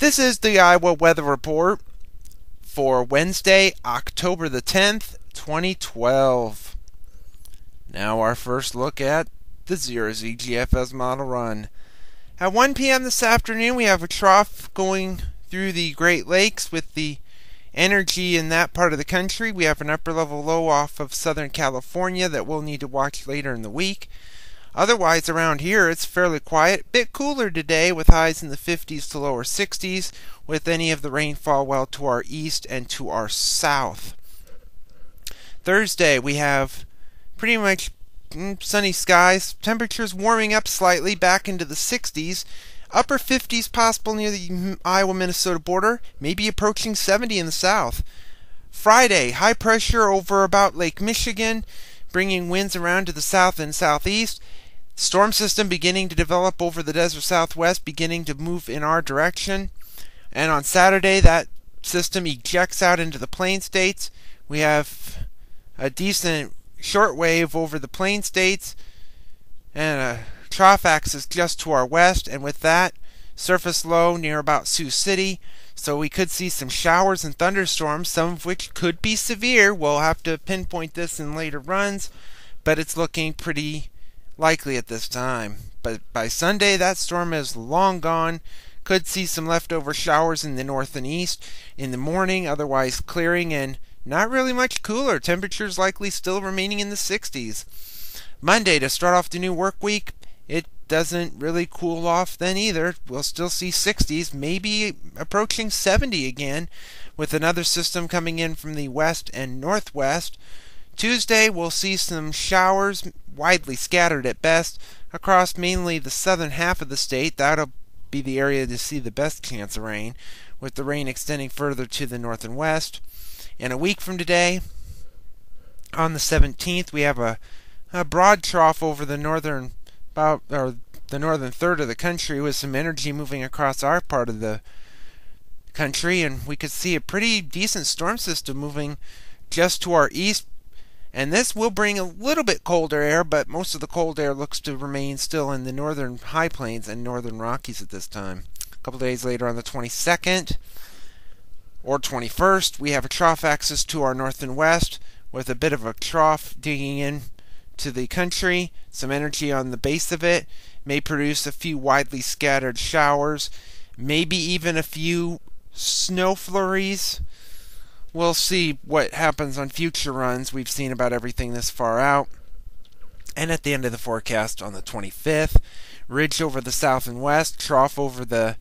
This is the Iowa Weather Report for Wednesday, October the 10th, 2012. Now our first look at the 0Z GFS Model Run. At 1 p.m. this afternoon, we have a trough going through the Great Lakes with the energy in that part of the country. We have an upper level low off of Southern California that we'll need to watch later in the week. Otherwise, around here, it's fairly quiet. Bit cooler today with highs in the 50s to lower 60s, with any of the rainfall well to our east and to our south. Thursday, we have pretty much sunny skies. Temperatures warming up slightly back into the 60s. Upper 50s possible near the Iowa-Minnesota border, maybe approaching 70 in the south. Friday, high pressure over about Lake Michigan, bringing winds around to the south and southeast. Storm system beginning to develop over the desert southwest, beginning to move in our direction. And on Saturday, that system ejects out into the plain states. We have a decent short wave over the plain states and a trough axis just to our west, and with that, surface low near about Sioux City. So we could see some showers and thunderstorms, some of which could be severe. We'll have to pinpoint this in later runs, but it's looking pretty likely at this time. But by Sunday, that storm is long gone. Could see some leftover showers in the north and east in the morning, otherwise clearing and not really much cooler. Temperatures likely still remaining in the 60s. Monday, to start off the new work week, it doesn't really cool off then either. We'll still see 60s, maybe approaching 70 again, with another system coming in from the west and northwest. Tuesday, we'll see some showers, widely scattered at best, across mainly the southern half of the state. That'll be the area to see the best chance of rain, with the rain extending further to the north and west. And a week from today, on the 17th, we have a broad trough over the northern third of the country, with some energy moving across our part of the country, and we could see a pretty decent storm system moving just to our east. And this will bring a little bit colder air, but most of the cold air looks to remain still in the northern high plains and northern Rockies at this time. A couple days later, on the 22nd or 21st, we have a trough axis to our north and west, with a bit of a trough digging in to the country. Some energy on the base of it may produce a few widely scattered showers, maybe even a few snow flurries. We'll see what happens on future runs. We've seen about everything this far out. And at the end of the forecast on the 25th, ridge over the south and west, trough over the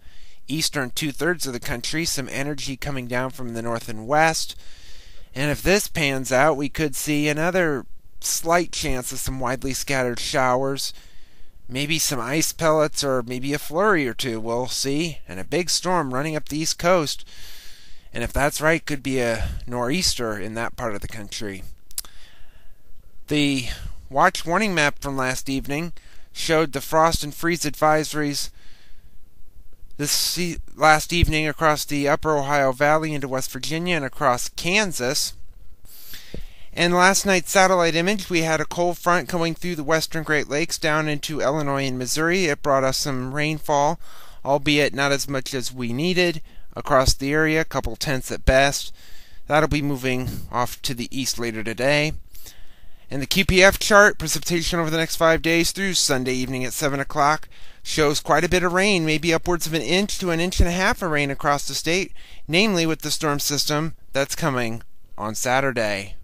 eastern two-thirds of the country, some energy coming down from the north and west. And if this pans out, we could see another slight chance of some widely scattered showers, maybe some ice pellets, or maybe a flurry or two. We'll see. And a big storm running up the east coast. And if that's right, could be a nor'easter in that part of the country. The watch warning map from last evening showed the frost and freeze advisories this last evening across the upper Ohio Valley into West Virginia and across Kansas. And last night's satellite image, we had a cold front coming through the western Great Lakes down into Illinois and Missouri. It brought us some rainfall, albeit not as much as we needed across the area, a couple tenths at best. That'll be moving off to the east later today. And the QPF chart, precipitation over the next 5 days through Sunday evening at 7 o'clock, shows quite a bit of rain, maybe upwards of 1 inch to 1.5 inches of rain across the state, namely with the storm system that's coming on Saturday.